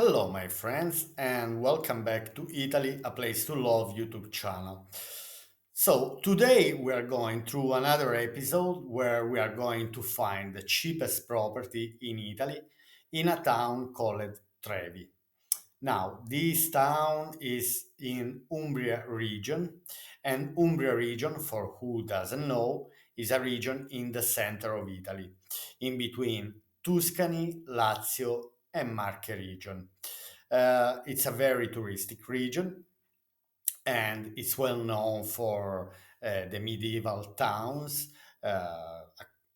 Hello, my friends, and welcome back to Italy, a place to love YouTube channel. So, today we are going through another episode where we are going to find the cheapest property in Italy in a town called Trevi. Now, this town is in Umbria region, and Umbria region, for who doesn't know, is a region in the center of Italy, in between Tuscany, Lazio, and Marche region. It's a very touristic region, and it's well known for the medieval towns uh,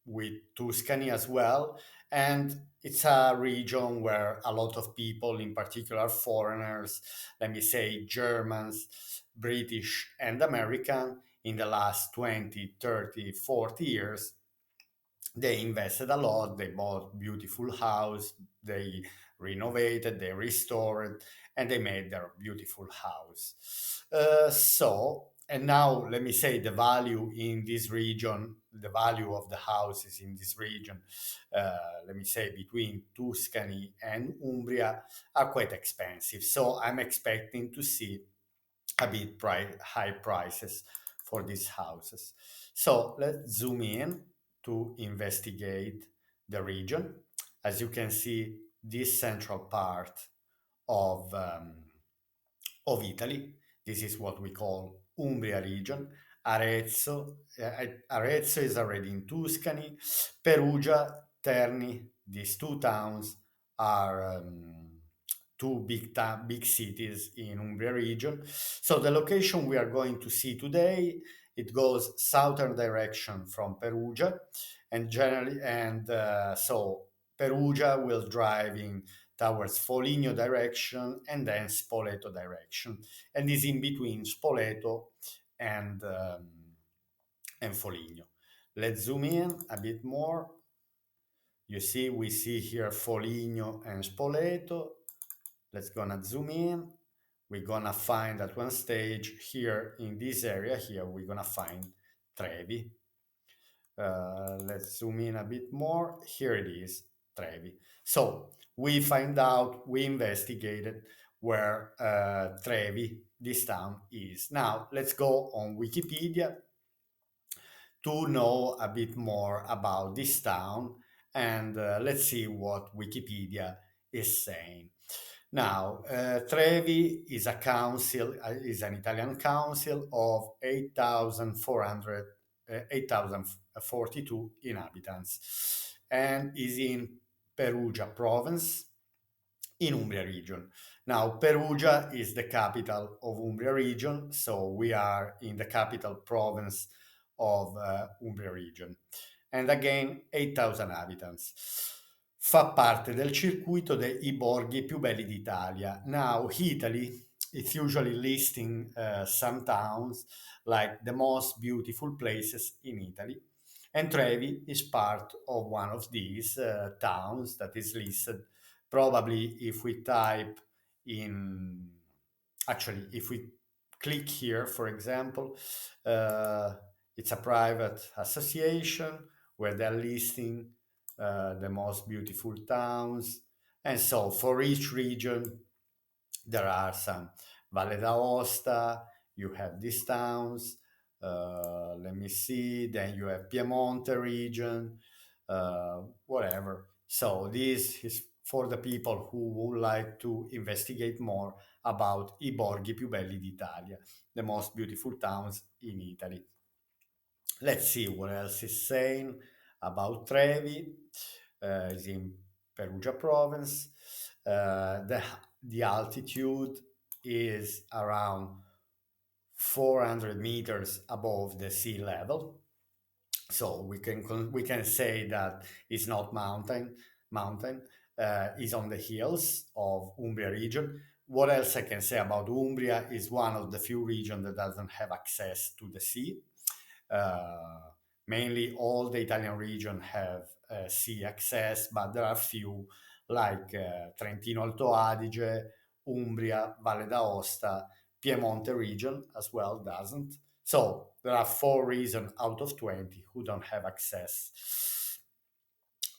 with Tuscany as well. And it's a region where a lot of people, in particular foreigners, let me say Germans, British, and American, in the last 20, 30, 40 years, they invested a lot. They bought beautiful house, they renovated, they restored, and they made their beautiful house. And now let me say the value in this region, the value of the houses in this region, let me say between Tuscany and Umbria, are quite expensive. So I'm expecting to see a bit high prices for these houses. So let's zoom in to investigate the region. As you can see, this central part of, um, of Italy, this is what we call Umbria region. Arezzo is already in Tuscany. Perugia, Terni, these two towns are two big cities in Umbria region. So the location we are going to see today, it goes southern direction from Perugia, and generally, and so Perugia will drive in towards Foligno direction and then Spoleto direction, and is in between Spoleto and um, and Foligno. Let's zoom in a bit more. You see, we see here Foligno and Spoleto. Let's gonna zoom in. We're gonna find at one stage here in this area here, we're gonna find Trevi. Let's zoom in a bit more. Here it is, Trevi. So we investigated where Trevi, this town, is. Now let's go on Wikipedia to know a bit more about this town, and let's see what Wikipedia is saying. Now, Trevi is a council, is an Italian council of 8,042 inhabitants, and is in Perugia province in Umbria region. Now, Perugia is the capital of Umbria region, so we are in the capital province of Umbria region. And again, 8,000 inhabitants. Fa parte del circuito dei borghi più belli d'Italia. Now, Italy, it's usually listing some towns like the most beautiful places in Italy. And Trevi is part of one of these towns that is listed. Probably if we type in, actually, if we click here, for example, uh, it's a private association where they're listing the most beautiful towns. And so for each region, there are some Valle d'Aosta, you have these towns, let me see, then you have Piemonte region, whatever. So this is for the people who would like to investigate more about I borghi più belli d'Italia, the most beautiful towns in Italy. Let's see what else is saying about Trevi. It's in Perugia province. The altitude is around 400 meters above the sea level. So we can say that it's not mountain is on the hills of Umbria region. What else I can say about Umbria is one of the few regions that doesn't have access to the sea. Uh, Mainly all the Italian region have sea access, but there are few like Trentino Alto Adige, Umbria, Valle d'Aosta, Piemonte region as well doesn't. So there are four regions out of 20 who don't have access.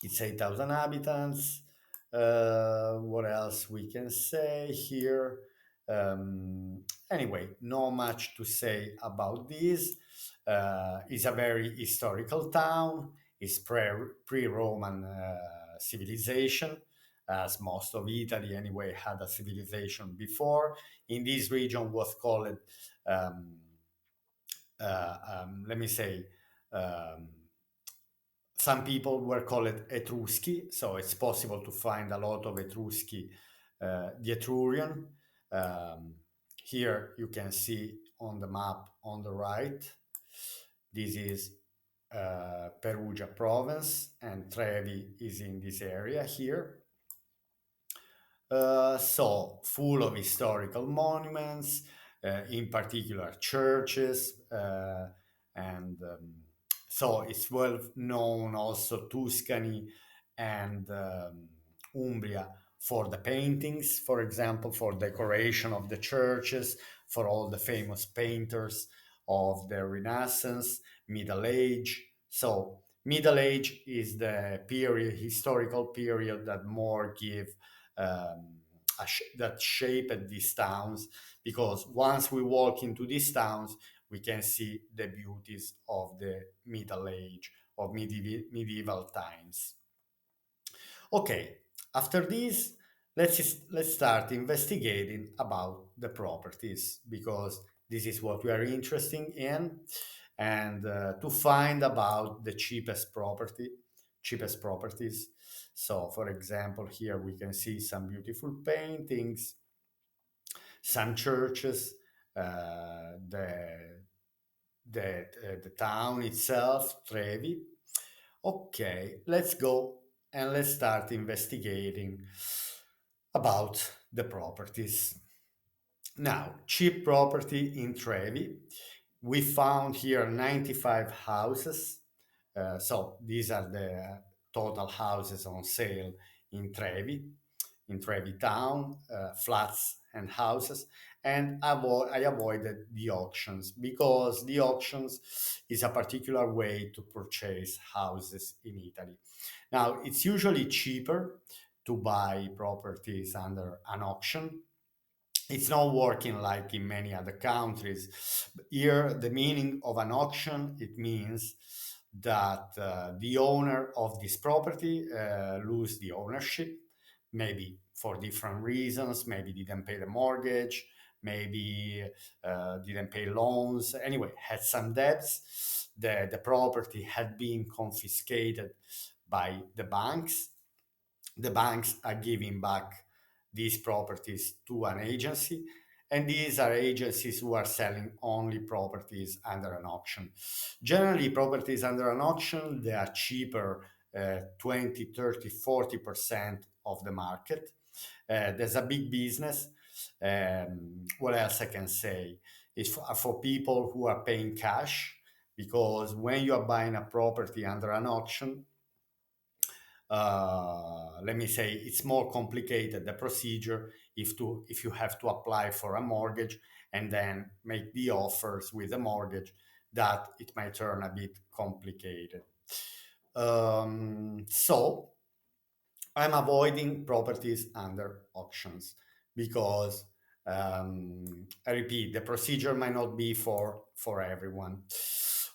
It's 8,000 inhabitants. What else we can say here? Anyway, not much to say about this. It's a very historical town. It's pre-Roman civilization, as most of Italy anyway had a civilization before. In this region was called, um, let me say, um, some people were called Etruschi, so it's possible to find a lot of Etruschi, the Etrurian. Um, Here you can see on the map on the right, this is Perugia province, and Trevi is in this area here. So full of historical monuments, in particular churches, and so it's well known also Tuscany and Umbria for the paintings, for example, for decoration of the churches, for all the famous painters of the Renaissance, Middle Age. So Middle Age is the period, historical period that more give um, that shaped these towns, because once we walk into these towns we can see the beauties of the Middle Age, of medieval times. Okay, after this, let's start investigating about the properties, because this is what we are interested in, and to find about the cheapest properties. So, for example, here we can see some beautiful paintings, some churches, the the town itself, Trevi. Okay, let's go and let's start investigating about the properties. Now, cheap property in Trevi. We found here 95 houses. So these are the total houses on sale in Trevi, in Trevi town, flats and houses. And I avoided the auctions, because the auctions is a particular way to purchase houses in Italy. Now, it's usually cheaper to buy properties under an auction. It's not working like in many other countries. Here, the meaning of an auction, it means that the owner of this property lose the ownership, maybe for different reasons, maybe didn't pay the mortgage, maybe didn't pay loans, anyway, had some debts. The property had been confiscated by the banks. The banks are giving back these properties to an agency, and these are agencies who are selling only properties under an auction. Generally, properties under an auction, they are cheaper, 20, 30, 40% of the market. There's a big business. What else I can say is for people who are paying cash, because when you are buying a property under an auction, let me say it's more complicated, the procedure, if you have to apply for a mortgage and then make the offers with a mortgage, that it might turn a bit complicated. So I'm avoiding properties under auctions, because I repeat, the procedure might not be for everyone.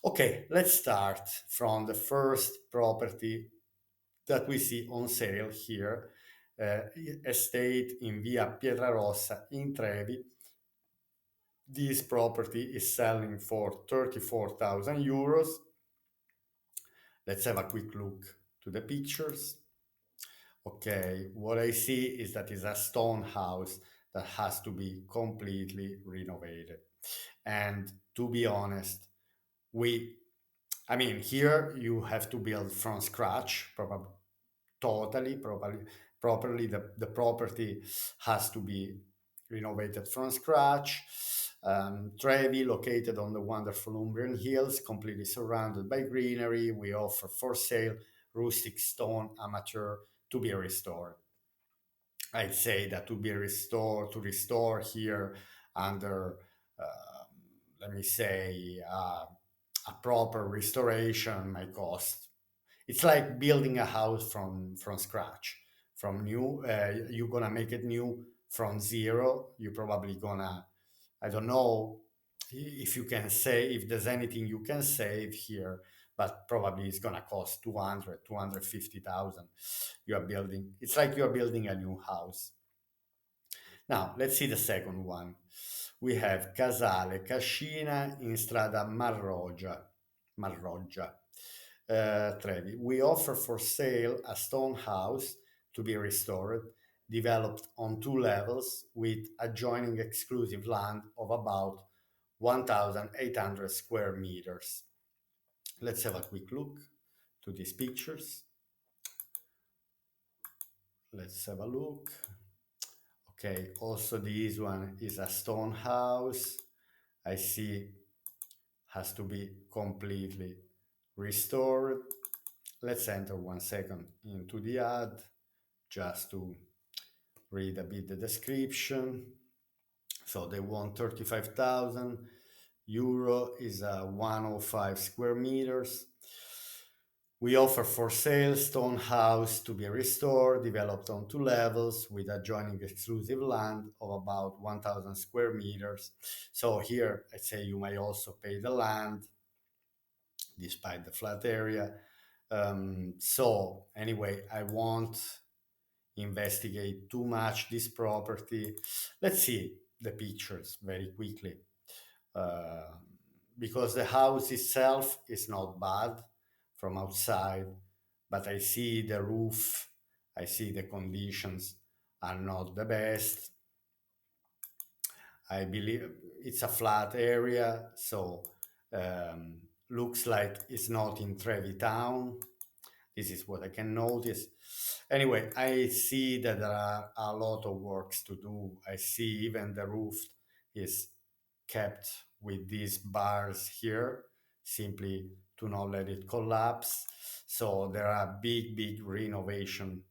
Okay, let's start from the first property that we see on sale here, uh, estate in Via Pietrarossa in Trevi. This property is selling for 34,000 euros. Let's have a quick look to the pictures. Okay, what I see is that it's a stone house that has to be completely renovated. And to be honest, we I mean, here you have to build from scratch, probably totally, properly. The property has to be renovated from scratch. Trevi, located on the wonderful Umbrian hills, completely surrounded by greenery. We offer for sale rustic stone amateur to be restored. I'd say that to restore here under, let me say, a proper restoration might cost. It's like building a house from scratch from new. You're gonna make it new from zero. You're probably gonna, I don't know if you can say, if there's anything you can save here, but probably it's gonna cost 200, 250,000. You are building, it's like you are building a new house. Now, let's see the second one. We have Casale Cascina in Strada Marroggia, Trevi. We offer for sale a stone house to be restored, developed on two levels with adjoining exclusive land of about 1,800 square meters. Let's have a quick look to these pictures. Let's have a look. Okay, also this one is a stone house. I see has to be completely restored. Let's enter 1 second into the ad just to read a bit the description. So they want 35,000 euro is a 105 square meters. We offer for sale stone house to be restored, developed on two levels with adjoining exclusive land of about 1,000 square meters. So here, I say you may also pay the land despite the flat area. So anyway, I won't investigate too much this property. Let's see the pictures very quickly. Uh, because the house itself is not bad from outside, but I see the roof, I see the conditions are not the best. I believe it's a flat area, so um, looks like it's not in Trevi town. This is what I can notice. Anyway, I see that there are a lot of works to do. I see even the roof is kept with these bars here, simply to not let it collapse. So there are big renovation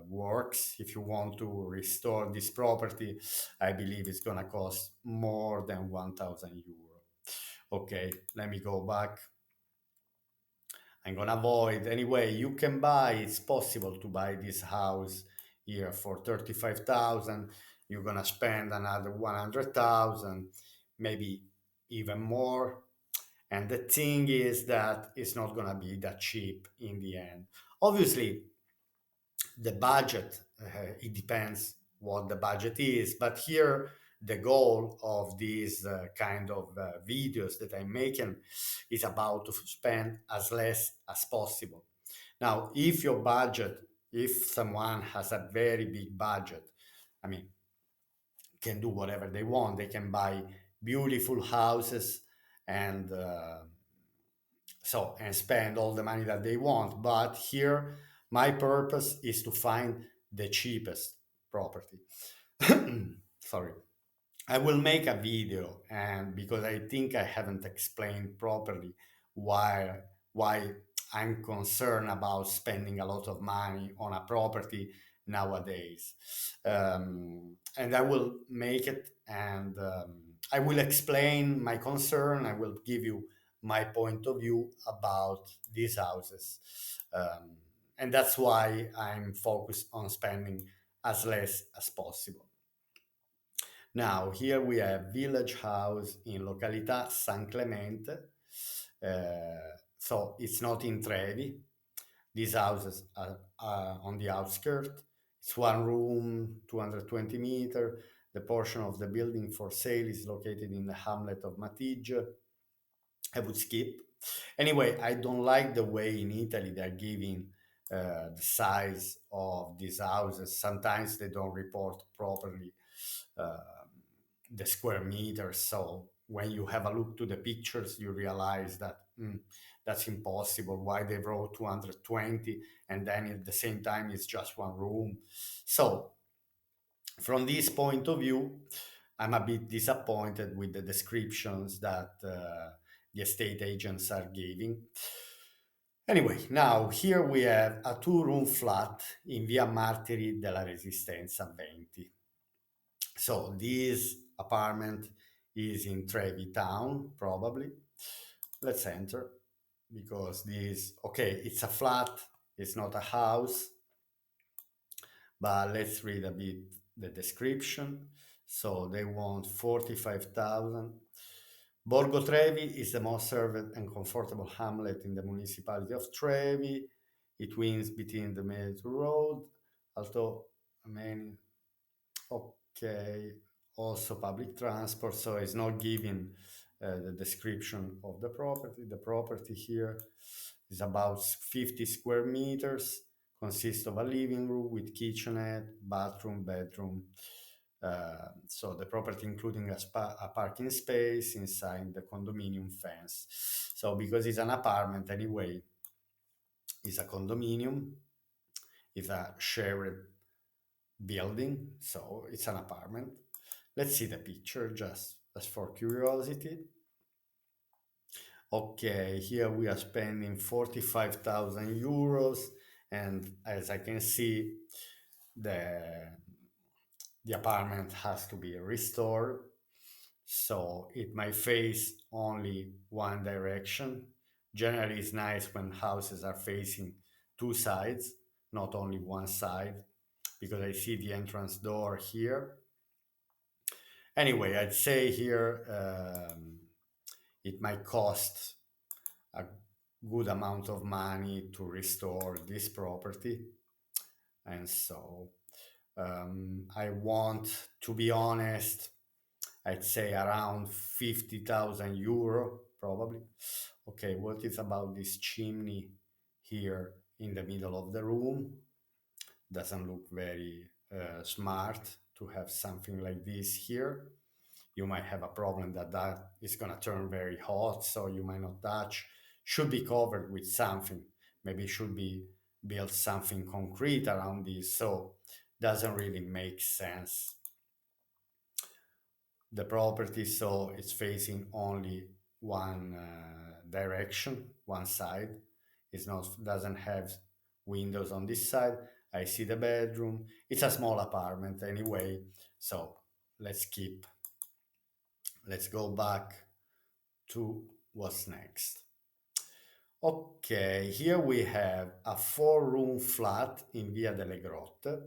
works. If you want to restore this property, I believe it's gonna cost more than 1,000 euro. Okay, let me go back. I'm gonna avoid. Anyway, you can buy, it's possible to buy this house here for 35,000. You're gonna spend another 100,000, maybe even more. And the thing is that it's not gonna be that cheap in the end. Obviously, the budget, it depends what the budget is, but here the goal of these kind of videos that I'm making is about to spend as less as possible. Now, if your budget, if someone has a very big budget, I mean, can do whatever they want. They can buy beautiful houses and and spend all the money that they want. But here, my purpose is to find the cheapest property. Sorry. I will make a video, and because I think I haven't explained properly why why I'm concerned about spending a lot of money on a property nowadays. And I will make it, and I will explain my concern. I will give you my point of view about these houses. Um, and that's why I'm focused on spending as less as possible. Now, here we have village house in località San Clemente. So it's not in Trevi. These houses are on the outskirts. It's one room, 220 meter. The portion of the building for sale is located in the hamlet of Matige. I would skip. Anyway, I don't like the way in Italy they're giving the size of these houses. Sometimes they don't report properly uh, the square meters. So when you have a look to the pictures, you realize that that's impossible. Why they wrote 220 and then at the same time it's just one room. So from this point of view, I'm a bit disappointed with the descriptions that the estate agents are giving. Anyway, now here we have a two-room flat in Via Martiri della Resistenza 20. So this apartment is in Trevi town, probably. Let's enter because this, okay, it's a flat, it's not a house. But let's read a bit the description. So they want 45,000. Borgo Trevi is the most served and comfortable hamlet in the municipality of Trevi. It wins between the main road, although many, okay, also public transport. So it's not giving the description of the property. The property here is about 50 square meters, consists of a living room with kitchenette, bathroom, bedroom. So the property including a parking space inside the condominium fence. So because it's an apartment anyway, it's a condominium, it's a shared building, so it's an apartment. Let's see the picture just for curiosity. Okay, here we are spending 45,000 euros, and as I can see, the the apartment has to be restored, so it might face only one direction. Generally, it's nice when houses are facing two sides, not only one side, because I see the entrance door here. Anyway, I'd say here it might cost a good amount of money to restore this property. And so I want, to be honest, I'd say around 50,000 euro probably. Okay, what is about this chimney here in the middle of the room? Doesn't look very smart to have something like this here. You might have a problem that is going to turn very hot, so you might not touch. Should be covered with something. Maybe should be built something concrete around this, so doesn't really make sense. The property, so it's facing only one direction, one side. It's not, doesn't have windows on this side. I see the bedroom. It's a small apartment anyway, so let's keep, let's go back to what's next. Okay, here we have a four-room flat in Via delle Grotte,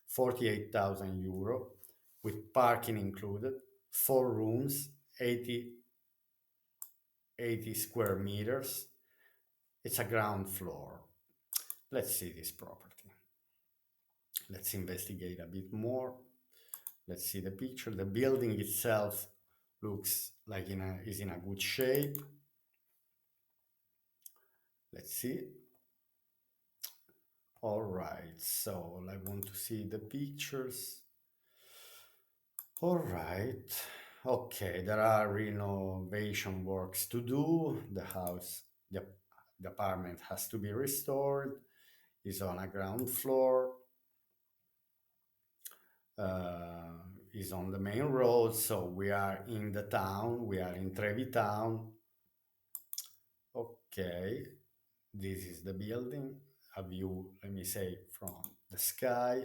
48,000 euro, with parking included, four rooms, 80 square meters. It's a ground floor. Let's see this property. Let's investigate a bit more. Let's see the picture. The building itself looks like is in a good shape. Let's see. All right, so I want to see the pictures. All right, okay, there are renovation works to do. The apartment has to be restored. It's on a ground floor. Uh, is on the main road, so we are in the town. We are in Trevi town. Okay, this is the building. A view, let me say, from the sky.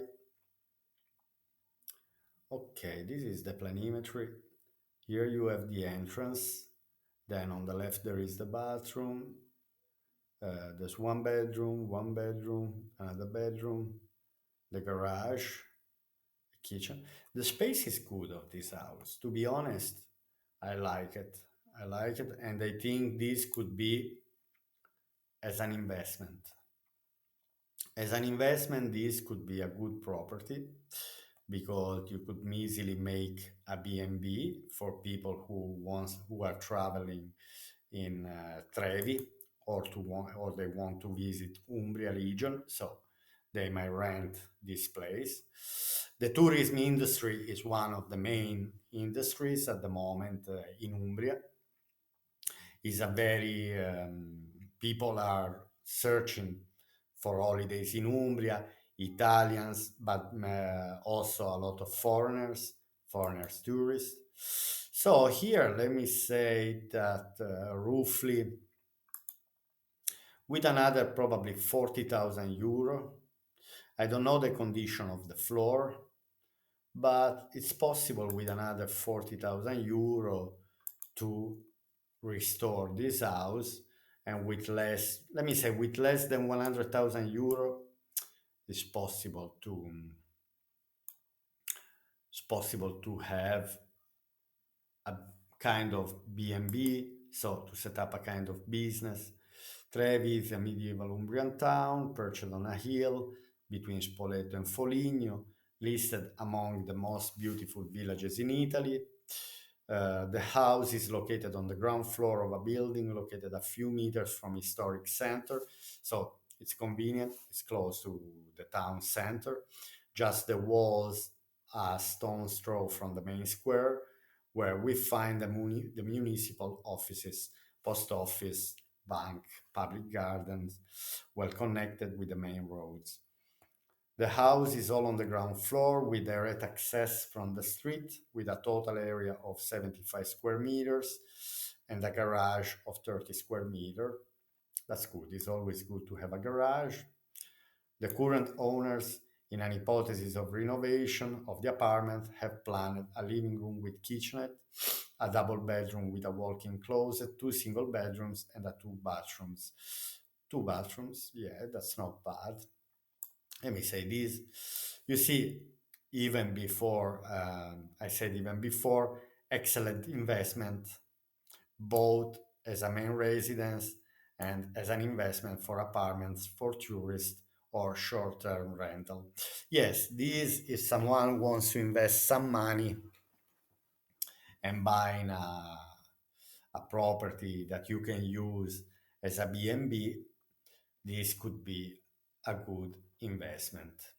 Okay, this is the planimetry. Here you have the entrance. Then on the left there is the bathroom. There's one bedroom, another bedroom, the garage, the kitchen. The space is good of this house. To be honest, I like it. I like it, and I think this could be as an investment. As an investment, this could be a good property because you could easily make a B&B for people who are traveling in Trevi or they want to visit Umbria region, so they might rent this place. The tourism industry is one of the main industries at the moment in Umbria. Is a very people are searching for holidays in Umbria, Italians, but also a lot of foreigners, tourists. So here, let me say that roughly with another probably 40,000 euro. I don't know the condition of the floor, but it's possible with another 40,000 euro to restore this house, and with less, let me say, with less than 100,000 euro, it's possible to have a kind of B&B, so to set up a kind of business. Trevi is a medieval Umbrian town perched on a hill between Spoleto and Foligno, listed among the most beautiful villages in Italy. The house is located on the ground floor of a building located a few meters from historic center, so it's convenient. It's close to the town center. Just the walls a stone's throw from the main square, where we find the municipal offices, post office, bank, public gardens, well connected with the main roads. The house is all on the ground floor with direct access from the street, with a total area of 75 square meters and a garage of 30 square meters. That's good. It's always good to have a garage. The current owners, in an hypothesis of renovation of the apartment, have planned a living room with kitchenette, a double bedroom with a walk-in closet, two single bedrooms, and a two bathrooms. Two bathrooms, yeah, that's not bad. Let me say this. You see, even before, I said even before, excellent investment, both as a main residence and as an investment for apartments for tourists or short-term rental. Yes, this if someone wants to invest some money and buying a property that you can use as a B&B, this could be a good investment.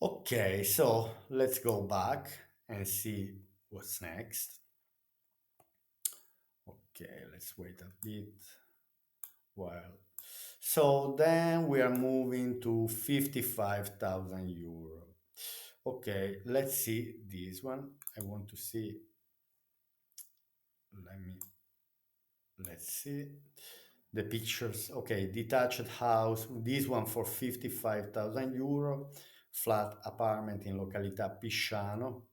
Okay, so let's go back and see what's next. Okay, let's wait a bit. Well, so then we are moving to 55,000 euro. Okay, let's see this one. I want to see. Let me let's see the pictures. Okay, detached house. This one for 55,000 euro. Flat apartment in località Pisciano.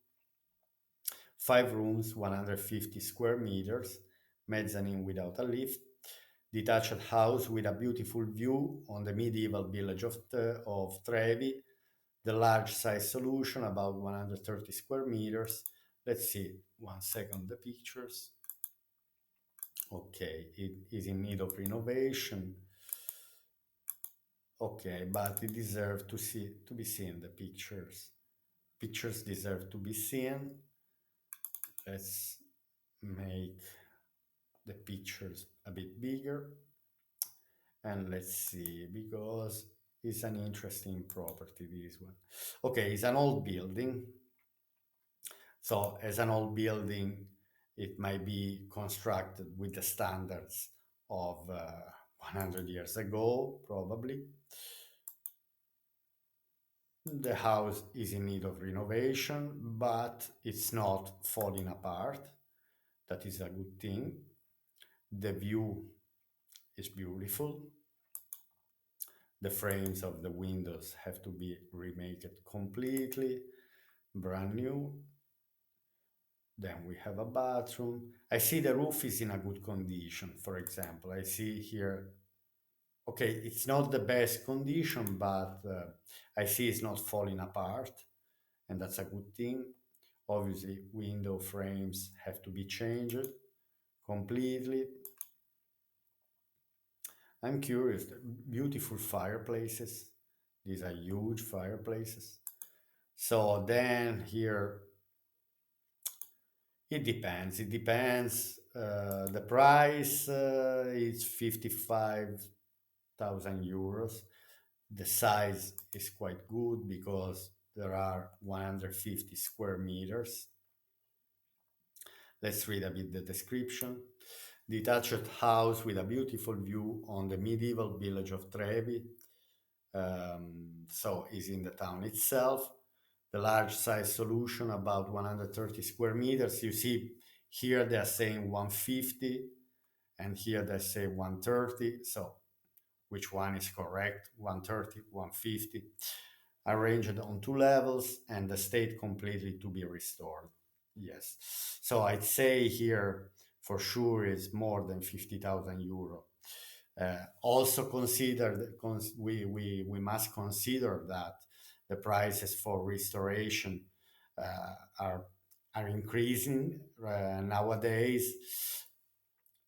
5 rooms, 150 square meters. Mezzanine without a lift. Detached house with a beautiful view on the medieval village of Trevi. The large size solution, about 130 square meters. Let's see, 1 second, the pictures. Okay, it is in need of renovation. Okay, but it deserves to be seen, the pictures. Pictures deserve to be seen. Let's make the pictures a bit bigger. And let's see, because it's an interesting property, this one. Okay, it's an old building. So as an old building, it might be constructed with the standards of 100 years ago, probably. The house is in need of renovation, but it's not falling apart. That is a good thing. The view is beautiful. The frames of the windows have to be remade completely, brand new. Then we have a bathroom. I see the roof is in a good condition. For example, I see here, okay, it's not the best condition, but I see it's not falling apart, and that's a good thing. Obviously, window frames have to be changed completely. I'm curious, beautiful fireplaces. These are huge fireplaces. So then here, it depends. It depends. The price is 55,000 euros. The size is quite good because there are 150 square meters. Let's read a bit the description. Detached house with a beautiful view on the medieval village of Trevi. So is in the town itself. The large size solution, about 130 square meters. You see here they are saying 150 and here they say 130. So which one is correct? 130, 150. Arranged on two levels and the state completely to be restored. Yes. So I'd say here for sure is more than 50,000 euro. Also consider we must consider that the prices for restoration are increasing nowadays.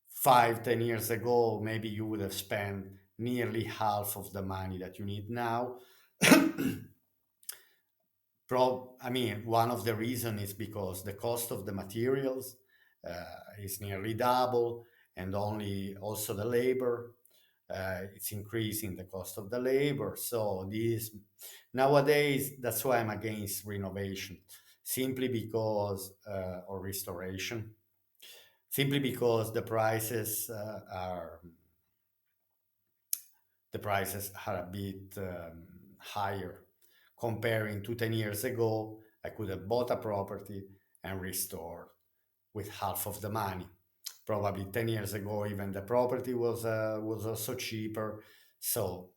5, 10 years ago, maybe you would have spent nearly half of the money that you need now. I mean, one of the reasons is because the cost of the materials is nearly double, and only also the labor. It's increasing the cost of the labor. So this nowadays, that's why I'm against renovation, simply because or restoration, simply because the prices are a bit higher. Comparing to 10 years ago, I could have bought a property and restored with half of the money. Probably 10 years ago, even the property was also cheaper. So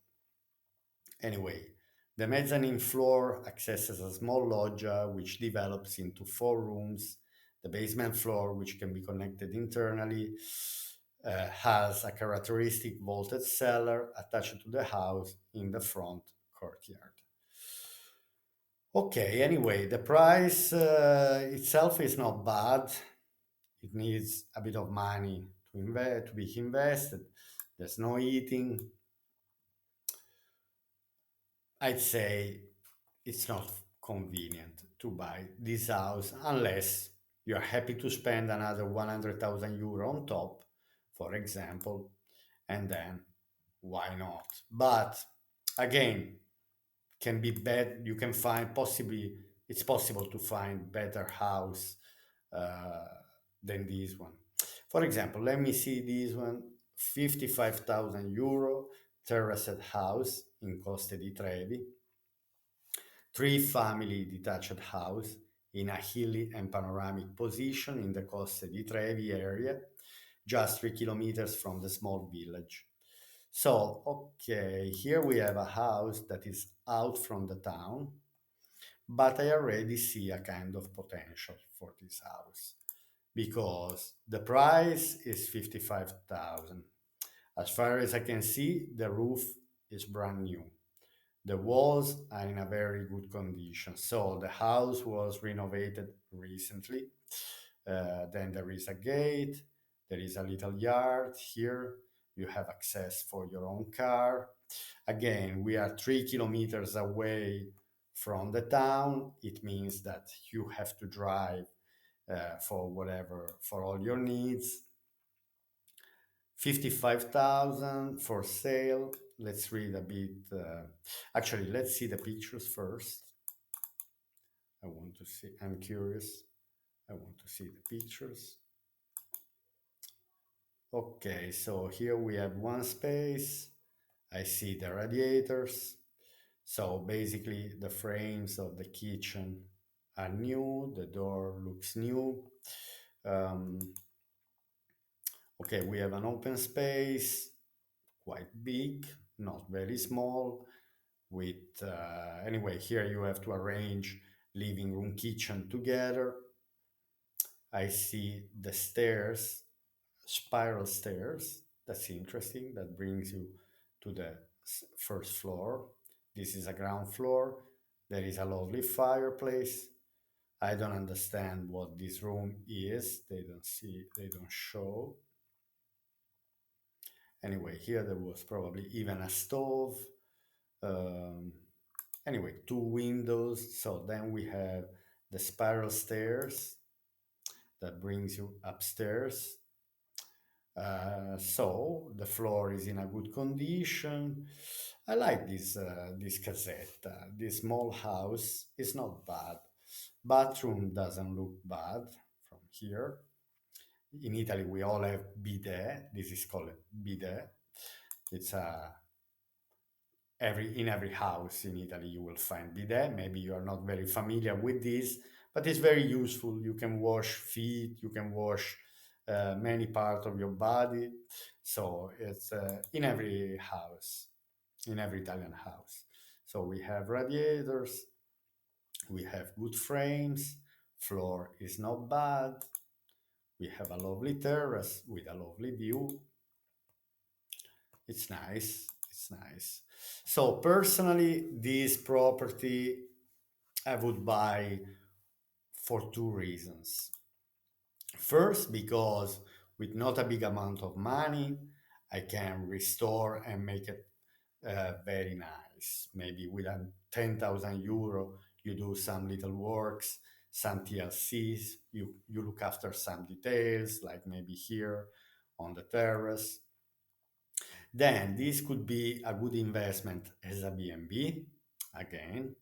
anyway, the mezzanine floor accesses a small loggia which develops into 4 rooms. The basement floor, which can be connected internally, has a characteristic vaulted cellar attached to the house in the front courtyard. Okay, anyway, the price itself is not bad. It needs a bit of money to be invested. There's no heating. I'd say it's not convenient to buy this house unless you're happy to spend another 100,000 euro on top, for example, and then why not? But again, can be bad. You can find possibly it's possible to find better house uh, than this one. For example, let me see this one: 55,000 euro terraced house in Coste di Trevi, three-family detached house in a hilly and panoramic position in the Coste di Trevi area, just 3 kilometers from the small village. So, okay, here we have a house that is out from the town, but I already see a kind of potential for this house because the price is 55,000. As far as I can see, the roof is brand new. The walls are in a very good condition. So the house was renovated recently. Then there is a gate, there is a little yard here. You have access for your own car. Again, we are 3 kilometers away from the town. It means that you have to drive for all your needs. 55,000 for sale. Let's read a bit. Actually, let's see the pictures first. I'm curious. I want to see the pictures. Okay, so here we have one space. I see the radiators. So basically, the frames of the kitchen are new. The door looks new. Um, okay, we have an open space, quite big, not very small. With anyway, here you have to arrange living room, kitchen together. I see the stairs, spiral stairs. That's interesting. That brings you to the first floor. This is a ground floor. There is a lovely fireplace. I don't understand what this room is. They don't show. Anyway, here there was probably even a stove. Um, anyway, two windows. So then we have the spiral stairs that brings you upstairs. So the floor is in a good condition. I like this casetta. This small house is not bad. Bathroom doesn't look bad from here. In Italy, we all have bidet. This is called bidet. It's a every house in Italy you will find bidet. Maybe you are not very familiar with this, but it's very useful. You can wash feet, you can wash many parts of your body. So it's in every house, in every Italian house. So we have radiators, we have good frames, floor is not bad. We have a lovely terrace with a lovely view. It's nice. It's nice. So personally, this property I would buy for two reasons. First, because with not a big amount of money, I can restore and make it very nice. Maybe with a 10,000 euro, you do some little works, some TLCs, you look after some details, like maybe here on the terrace. Then this could be a good investment as a B&B. Again,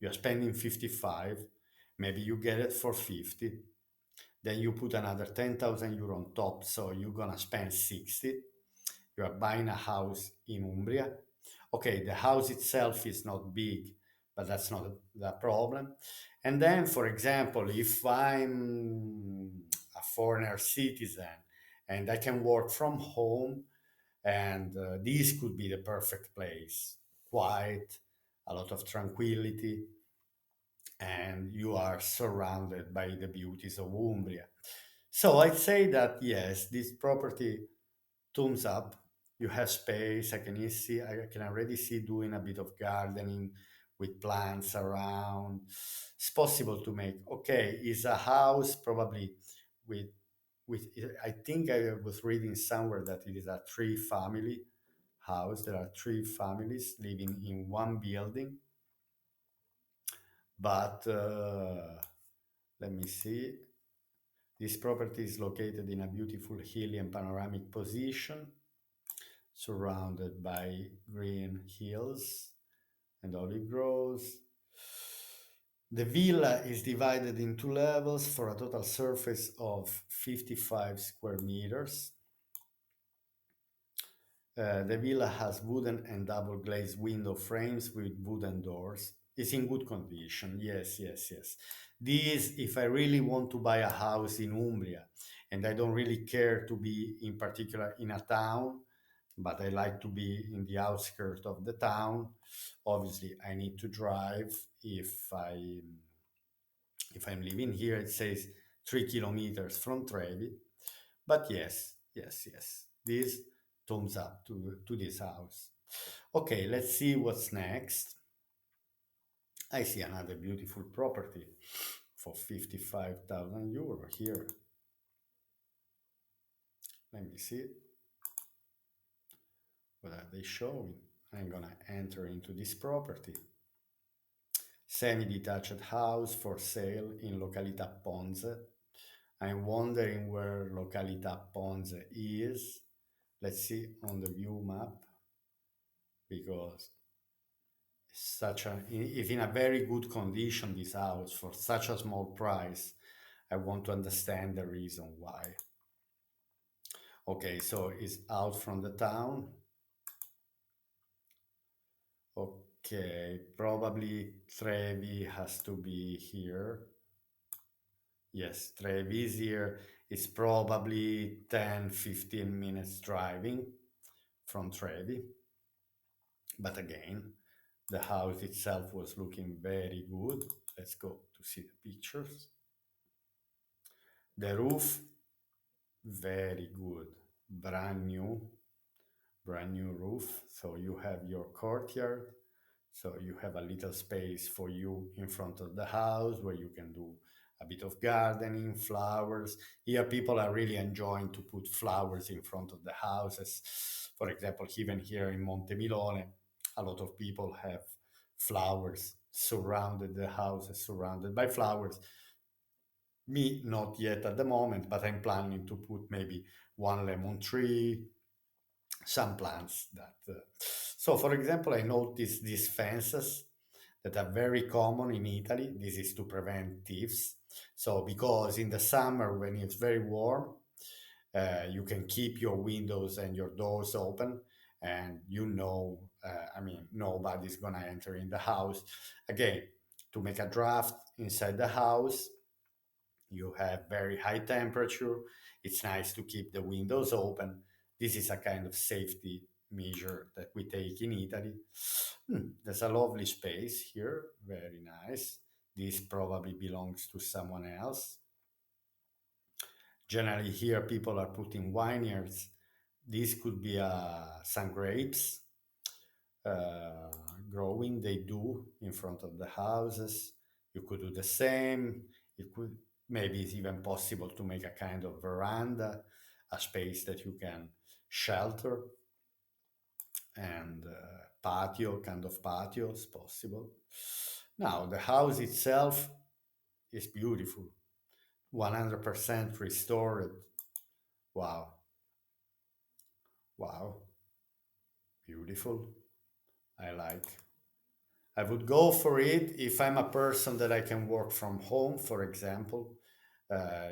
you're spending 55, maybe you get it for 50. Then you put another 10,000 euro on top, so you're gonna spend 60. You are buying a house in Umbria. Okay, the house itself is not big, but that's not the problem. And then, for example, if I'm a foreigner citizen and I can work from home, and this could be the perfect place. Quiet, a lot of tranquility, and you are surrounded by the beauties of Umbria. So I'd say that yes, this property thumbs up. You have space. I can already see doing a bit of gardening with plants around. It's possible to make. Okay, is a house probably with with. I think I was reading somewhere that it is a three-family house. There are three families living in one building, but let me see. This property is located in a beautiful hilly and panoramic position, surrounded by green hills and olive groves. The villa is divided in two levels for a total surface of 55 square meters. The villa has wooden and double glazed window frames with wooden doors. It's in good condition. Yes, yes, yes. This, if I really want to buy a house in Umbria and I don't really care to be in particular in a town, but I like to be in the outskirts of the town. Obviously, I need to drive. If I'm living here, it says 3 kilometers from Trevi. But yes, yes, yes. This thumbs up to this house. Okay, let's see what's next. I see another beautiful property for 55,000 euro here. Let me see. What are they showing? I'm gonna enter into this property. Semi-detached house for sale in Località Ponze. I'm wondering where Località Ponze is. Let's see on the view map, because if in a very good condition this house for such a small price, I want to understand the reason why. Okay, so it's out from the town. Okay, probably Trevi has to be here. Yes, Trevi is here. It's probably 10-15 minutes driving from Trevi. But again, the house itself was looking very good. Let's go to see the pictures. The roof, very good. Brand new, brand new roof. So you have your courtyard. So you have a little space for you in front of the house where you can do a bit of gardening, flowers. Here, people are really enjoying to put flowers in front of the houses. For example, even here in Montemilone, a lot of people have flowers surrounded the houses, surrounded by flowers. Me, not yet at the moment, but I'm planning to put maybe one lemon tree, some plants that. So, for example, I noticed these fences that are very common in Italy. This is to prevent thieves. So, because in the summer when it's very warm, you can keep your windows and your doors open, and I mean, nobody's gonna enter in the house. Again, to make a draft inside the house, you have very high temperature. It's nice to keep the windows open. This is a kind of safety measure that we take in Italy. There's a lovely space here, very nice. This probably belongs to someone else. Generally, here people are putting vineyards, This could be some grapes uh, growing. They do in front of the houses. You could do the same. You could maybe it's even possible to make a kind of veranda, a space that you can shelter, and patio, kind of patio is possible. Now the house itself is beautiful, 100% restored. Wow, wow, beautiful. I like. I would go for it if I'm a person that I can work from home, for example.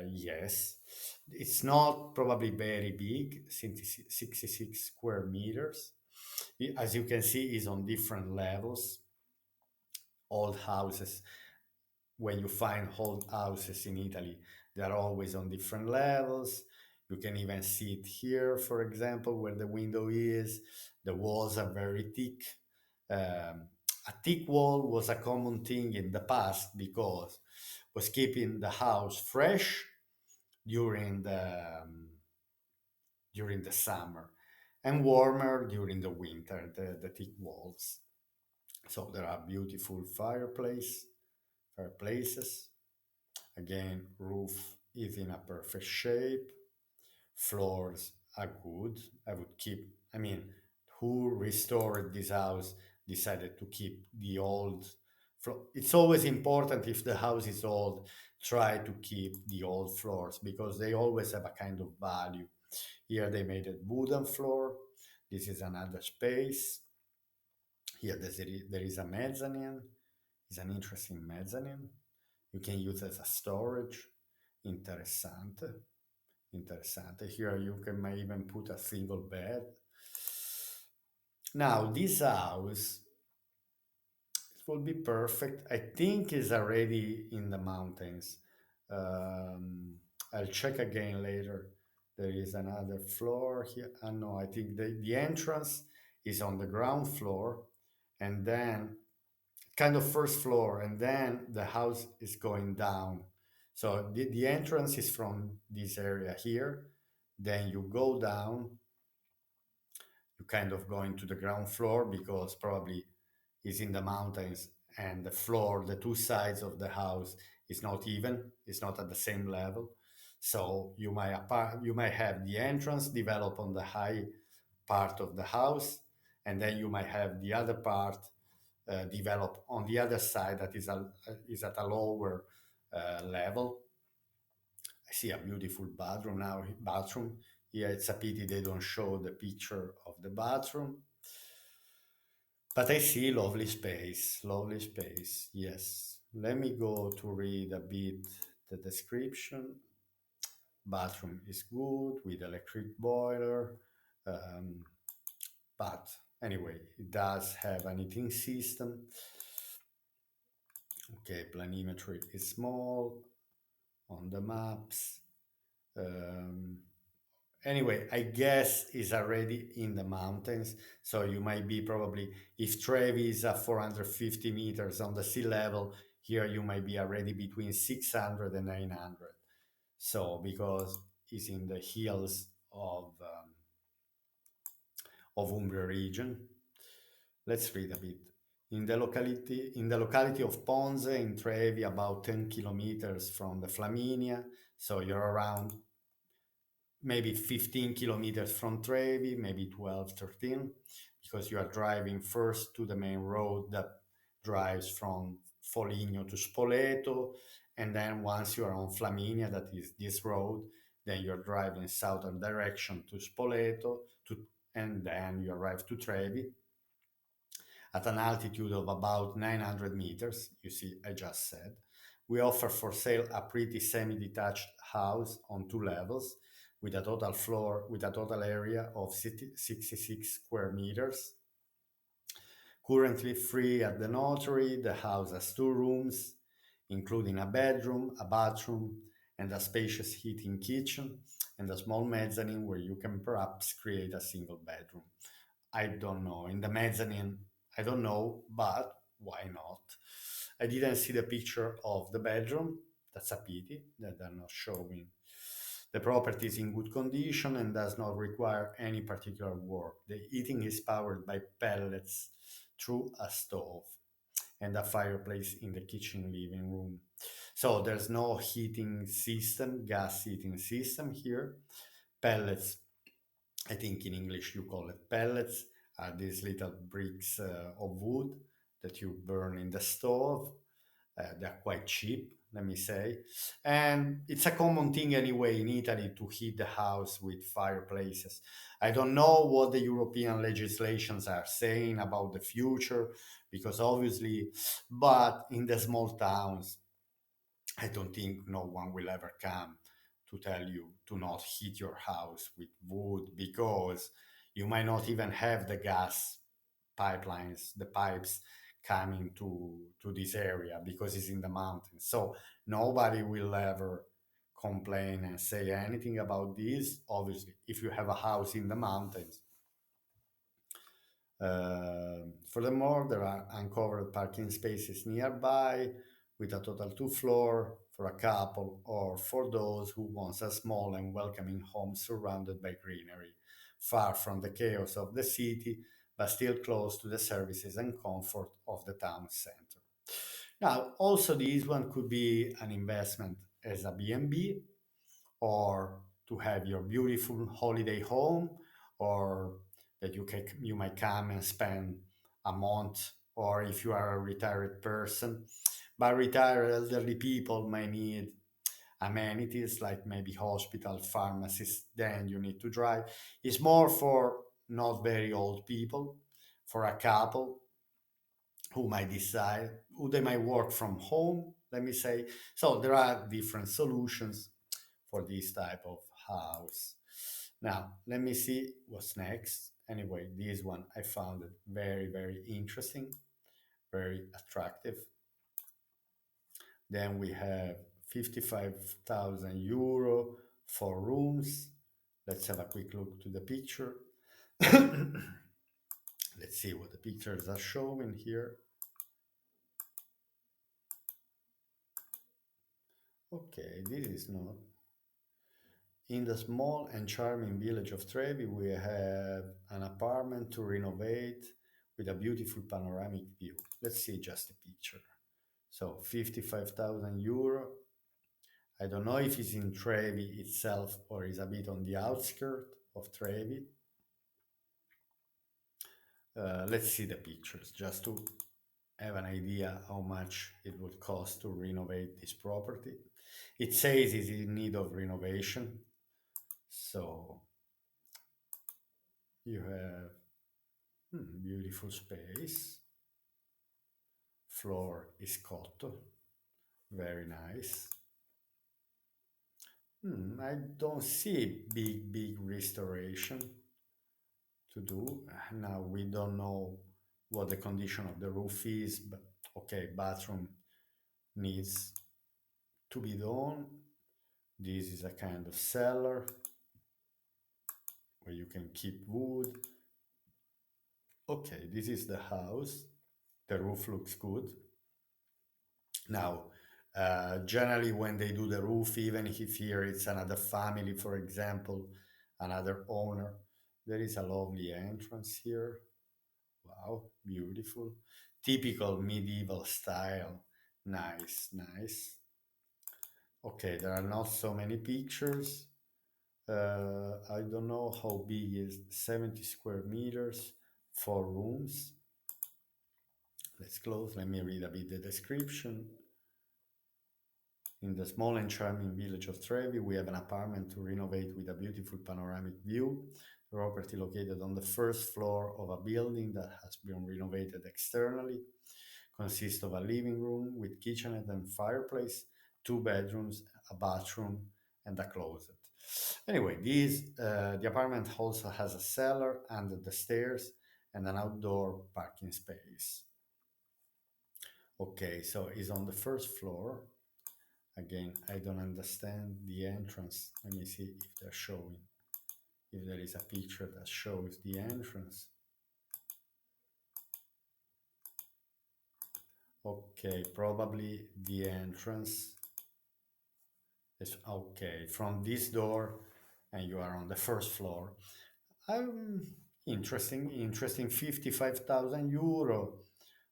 Yes, it's not probably very big, 66 square meters. As you can see, is on different levels. Old houses, when you find old houses in Italy, they're always on different levels. You can even see it here, for example, where the window is. The walls are very thick. A thick wall was a common thing in the past because was keeping the house fresh during the summer and warmer during the winter. The thick walls. So there are beautiful fireplaces. Again, roof is in a perfect shape. Floors are good. I would keep, I mean, who restored this house decided to keep the old floor. It's always important if the house is old, try to keep the old floors because they always have a kind of value. Here they made a wooden floor. This is another space. Here there is a mezzanine. It's an interesting mezzanine. You can use as a storage. Interessante. Interessante. Here you can may even put a single bed. Now this house, it will be perfect. I think is already in the mountains. Um, I'll check again later. There is another floor here. No, I think the entrance is on the ground floor, and then kind of first floor, and then the house is going down. So the entrance is from this area here. Then you go down, you kind of go into the ground floor because probably is in the mountains and the floor, the two sides of the house is not even, it's not at the same level. So you might have the entrance develop on the high part of the house, and then you might have the other part develop on the other side that is at a lower level. I see a beautiful bathroom now. Bathroom. Yeah, it's a pity they don't show the picture of the bathroom. But I see lovely space. Lovely space. Yes. Let me go to read a bit the description. Bathroom is good with electric boiler. Um, but anyway, it does have an heating system. Okay, planimetry is small on the maps. Um, anyway, I guess is already in the mountains, so you might be probably if Trevi is at 450 meters on the sea level, here you might be already between 600 and 900. So because it's in the hills of Umbria region. Let's read a bit. In the locality of Ponze in Trevi, about 10 kilometers from the Flaminia, so you're around maybe 15 kilometers from Trevi, maybe 12, 13, because you are driving first to the main road that drives from Foligno to Spoleto. And then once you are on Flaminia, that is this road, then you're driving southern direction to Spoleto, and then you arrive to Trevi at an altitude of about 900 meters. You see, I just said. We offer for sale a pretty semi-detached house on two levels with a total area of 66 square meters. Currently free at the notary, the house has two rooms, including a bedroom, a bathroom, and a spacious heating kitchen, and a small mezzanine where you can perhaps create a single bedroom. I don't know. In the mezzanine, I don't know, but why not? I didn't see the picture of the bedroom. That's a pity that they're not showing. The property is in good condition and does not require any particular work. The heating is powered by pellets through a stove and a fireplace in the kitchen living room. So there's no heating system, gas heating system here. Pellets, I think in English you call it pellets, are these little bricks of wood that you burn in the stove. They're quite cheap, let me say. And it's a common thing anyway in Italy to heat the house with fireplaces. I don't know what the European legislations are saying about the future, because obviously, but in the small towns, I don't think no one will ever come to tell you to not heat your house with wood, because you might not even have the gas pipelines, the pipes coming to this area because it's in the mountains. So nobody will ever complain and say anything about this. Obviously, if you have a house in the mountains, furthermore, there are uncovered parking spaces nearby with a total two floor for a couple or for those who want a small and welcoming home surrounded by greenery, far from the chaos of the city, but still close to the services and comfort of the town center. Now, also this one could be an investment as a B&B, or to have your beautiful holiday home, or that you might come and spend a month, or if you are a retired person. But retired elderly people may need amenities like maybe hospital, pharmacies, then you need to drive. It's more for not very old people, for a couple who might decide, who they might work from home, let me say. So there are different solutions for this type of house. Now, let me see what's next. Anyway, this one I found it very, very interesting, very attractive. Then we have 55,000 euro for rooms. Let's have a quick look to the picture. Let's see what the pictures are showing here. Okay, this is not. In the small and charming village of Trevi, we have an apartment to renovate with a beautiful panoramic view. Let's see just the picture. So 55,000 euro. I don't know if it's in Trevi itself or is a bit on the outskirts of Trevi. Let's see the pictures just to have an idea how much it would cost to renovate this property. It says it's in need of renovation. So you have beautiful space. Floor is cotto, very nice. I don't see big restoration to do. Now we don't know what the condition of the roof is, but okay, bathroom needs to be done. This is a kind of cellar where you can keep wood. Okay, this is the house. The roof looks good. Now, generally, when they do the roof, even if here it's another family, for example, another owner, there is a lovely entrance here. Wow, beautiful. Typical medieval style. Nice, nice. Okay, there are not so many pictures. I don't know how big is 70 square meters, 4 rooms. Let's close. Let me read a bit the description. In the small and charming village of Trevi, we have an apartment to renovate with a beautiful panoramic view. The property located on the first floor of a building that has been renovated externally consists of a living room with kitchenette and fireplace, 2 bedrooms, a bathroom, and a closet. Anyway, the apartment also has a cellar under the stairs and an outdoor parking space. Okay, so it's on the first floor. Again, I don't understand the entrance. Let me see if they're showing, if there is a picture that shows the entrance. Okay, probably the entrance It's okay from this door, and you are on the first floor. Interesting, interesting. 55,000 euro.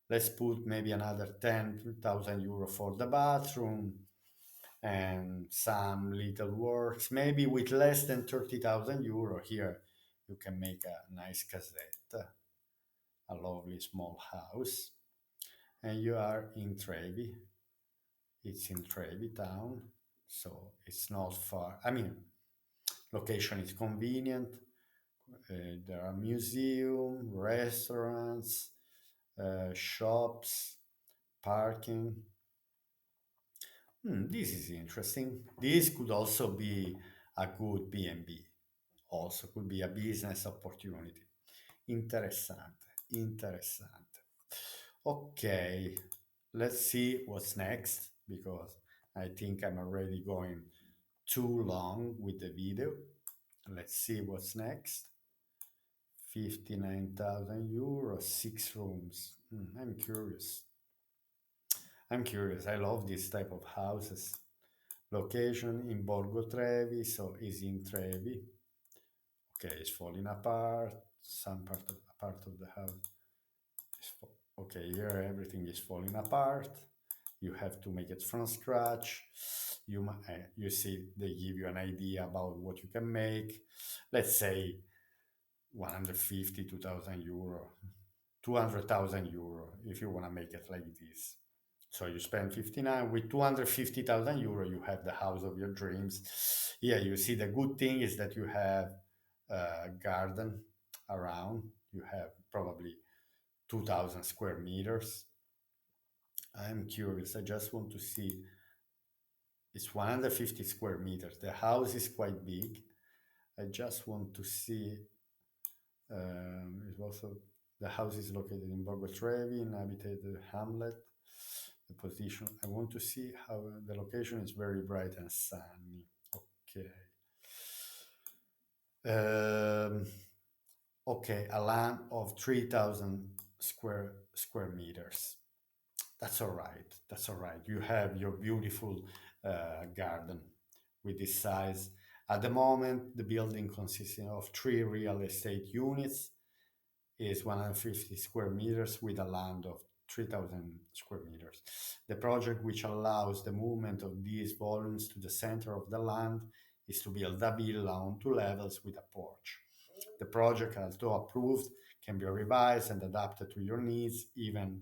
Let's put maybe another 10,000 euro for the bathroom and some little works. Maybe with less than 30,000 euro here, you can make a nice casetta, a lovely small house. And you are in Trevi. It's in Trevi town, so it's not far. I mean, location is convenient. There are museum, restaurants, shops, parking. This is interesting. This could also be a good B&B. Also could be a business opportunity. Interessante, interessante. Okay, let's see what's next because I think I'm already going too long with the video. Let's see what's next. 59,000 euros, 6 rooms. I'm curious. I'm curious. I love this type of houses. Location in Borgo Trevi, so is in Trevi. Okay, it's falling apart. Some part of the house is okay. Here everything is falling apart. You have to make it from scratch. You see they give you an idea about what you can make. Let's say 150, 2,000 euro, 200,000 euro if you want to make it like this. So you spend 59 with 250,000 euro, you have the house of your dreams. Yeah, you see the good thing is that you have a garden around. You have probably 2,000 square meters. I'm curious. I just want to see. It's 150 square meters. The house is quite big. I just want to see. It's also the house is located in Borgo Trevi, inhabited hamlet. The position. I want to see how the location is very bright and sunny. Okay. Um, okay, a land of 3,000 square meters. That's all right. That's all right. You have your beautiful garden with this size. At the moment, the building consisting of 3 real estate units is 150 square meters with a land of 3,000 square meters. The project, which allows the movement of these volumes to the center of the land, is to build a villa on 2 levels with a porch. The project, although approved, can be revised and adapted to your needs, even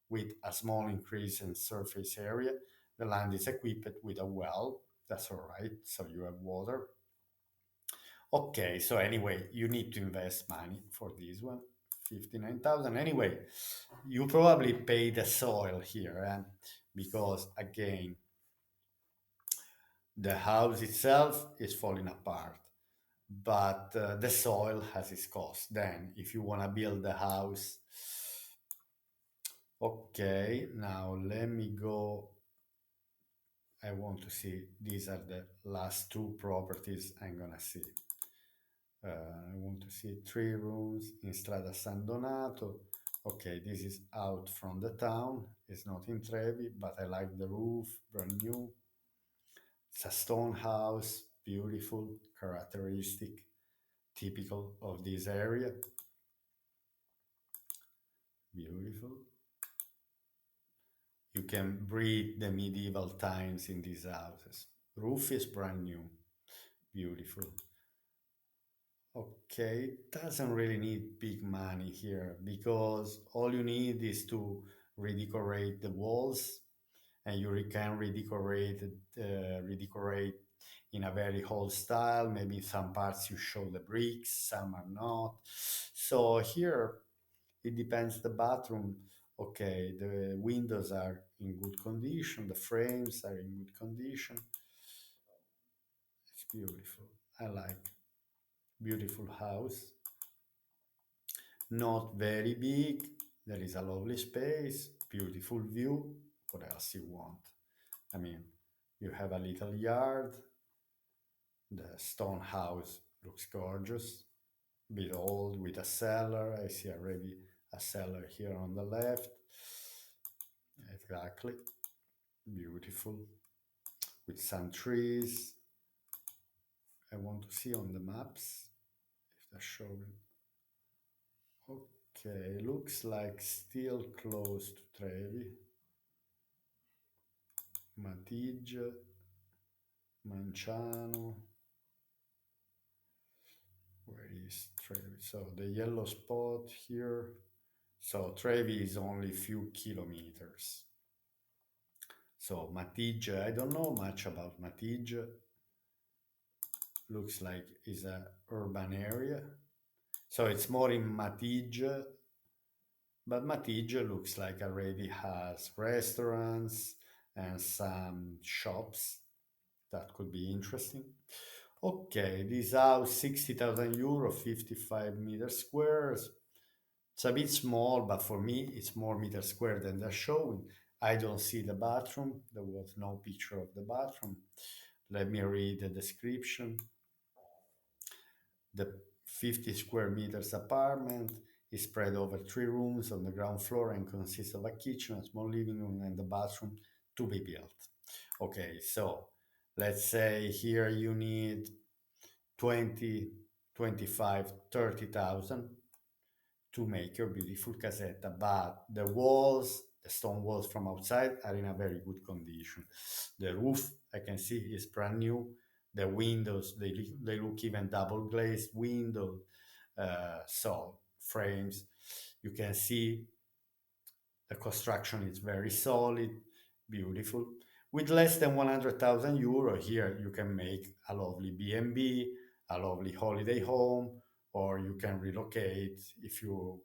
with a small increase in surface area. The land is equipped with a well. That's all right. So you have water. Okay, so anyway, you need to invest money for this one. 59,000. Anyway, you probably pay the soil here, because again, the house itself is falling apart, but the soil has its cost. Then, if you want to build the house, okay, now let me go. I want to see, these are the last two properties I'm gonna see. I want to see 3 rooms in Strada San Donato. Okay, this is out from the town. It's not in Trevi, but I like the roof, brand new. It's a stone house, beautiful, characteristic, typical of this area. Beautiful. You can breathe the medieval times in these houses. Roof is brand new, beautiful. Okay, doesn't really need big money here because all you need is to redecorate the walls, and you can redecorate in a very old style. Maybe some parts you show the bricks, some are not. So here it depends the bathroom. Okay, the windows are in good condition, the frames are in good condition. It's beautiful. I like beautiful house. Not very big. There is a lovely space, beautiful view. What else you want? I mean, you have a little yard. The stone house looks gorgeous. Bit old with a cellar. I see already a cellar here on the left. Exactly. Beautiful. with some trees. I want to see on the maps if they're showing. Okay, looks like still close to Trevi. Matige, Manciano. Where is Trevi? So the yellow spot here. So Trevi is only a few kilometers. So Matige, I don't know much about Matige. Looks like is a urban area. So it's more in Matige, but Matige looks like already has restaurants and some shops that could be interesting. Okay, this house 60,000 euro, 55 meters squares. It's a bit small, but for me, it's more meter square than they're showing. I don't see the bathroom. There was no picture of the bathroom. Let me read the description. The 50 square meters apartment is spread over three rooms on the ground floor and consists of a kitchen, a small living room, and the bathroom to be built. Okay, so let's say here you need 20, 25, 30,000 to make your beautiful casetta, but the walls, the stone walls from outside are in a very good condition. The roof, I can see, is brand new. The windows, they look even double glazed window, so frames. You can see the construction is very solid, beautiful. With less than 100,000 euro, here you can make a lovely B&B, a lovely holiday home, or you can relocate if you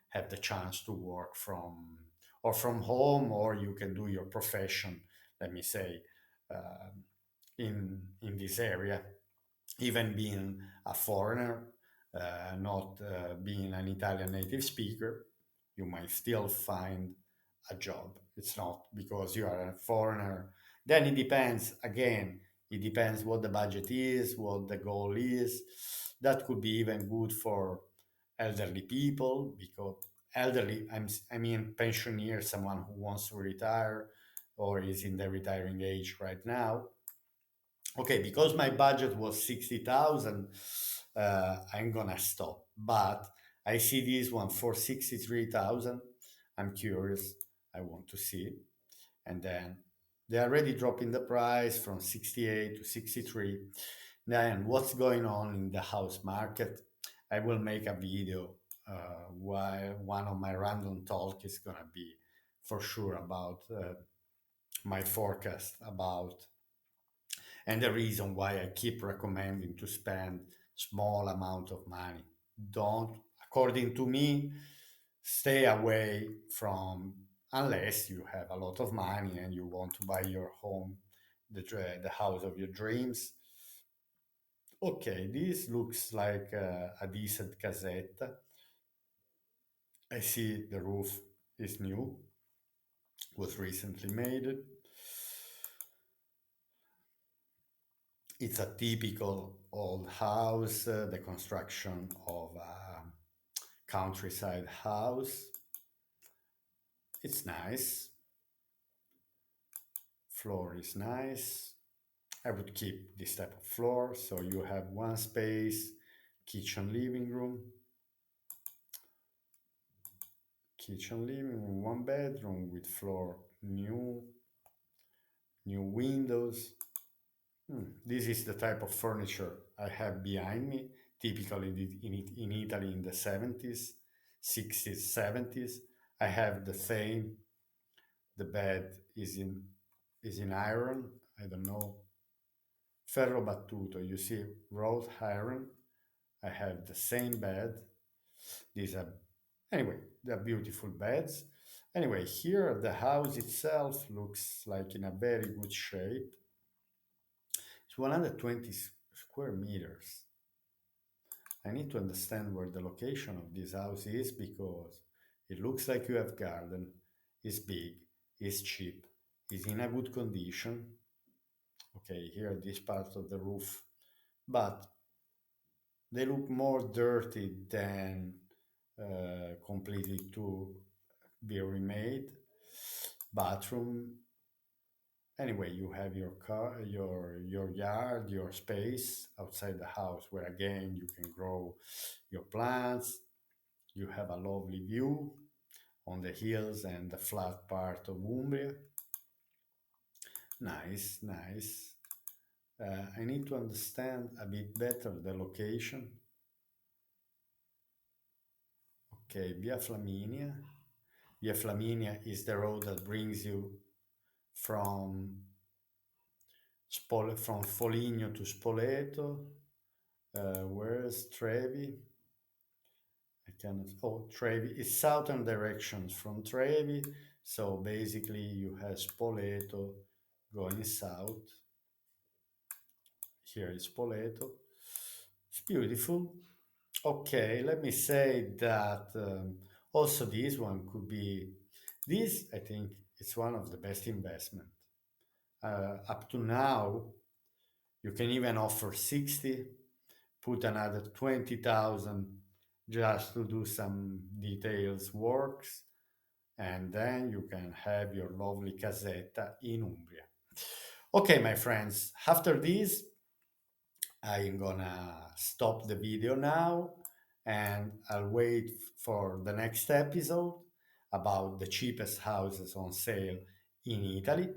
have the chance to work from home, or you can do your profession, let me say, uh, in this area, even being a foreigner, not being an Italian native speaker, you might still find a job. It's not because you are a foreigner. Then it depends. Again, it depends what the budget is, what the goal is. That could be even good for elderly people because elderly, I mean pensioner, someone who wants to retire or is in the retiring age right now. Okay, because my budget was 60,000, I'm gonna stop. But I see this one for 63,000. I'm curious. I want to see. And then they already dropping the price from 68 to 63. Then what's going on in the house market? I will make a video while one of my random talk is gonna be for sure about my forecast about and the reason why I keep recommending to spend small amount of money. Don't, according to me, stay away from unless you have a lot of money and you want to buy your home, the house of your dreams. Okay, this looks like a decent casetta. I see the roof is new, was recently made. It's a typical old house, the construction of a countryside house. It's nice. Floor is nice. I would keep this type of floor. So you have one space, kitchen, living room, kitchen, living room, one bedroom with floor new windows. This is the type of furniture I have behind me, typically in Italy in the 70s, 60s, 70s. I have the same. The bed is in iron. I don't know. Ferro battuto. You see, wrought iron. I have the same bed. These are anyway. They're beautiful beds. Anyway, here the house itself looks like in a very good shape. It's 120 square meters. I need to understand where the location of this house is because it looks like you have garden, it's big, it's cheap, it's in a good condition. Okay, here this part of the roof, but they look more dirty than completely to be remade. Bathroom, Anyway, you have your car, your yard, your space outside the house where again you can grow your plants. You have a lovely view on the hills and the flat part of Umbria. Nice, nice. I need to understand a bit better the location. Okay, Via Flaminia. Via Flaminia is the road that brings you from from Foligno to Spoleto. Where's Trevi? I cannot. Oh, Trevi is southern directions from Trevi. So basically, you have Spoleto going south. Here is Spoleto. It's beautiful. Okay, let me say that also this one could be. This I think it's one of the best investment. Up to now, you can even offer 60, put another 20,000 just to do some details works, and then you can have your lovely casetta in Umbria. Okay, my friends, after this, I'm gonna stop the video now and I'll wait for the next episode about the cheapest houses on sale in Italy,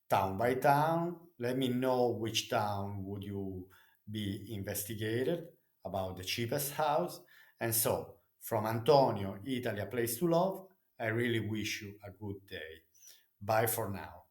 town by town. Let me know which town would you be investigated about the cheapest house. And so, from Antonio, Italy, a place to love, I really wish you a good day. Bye for now.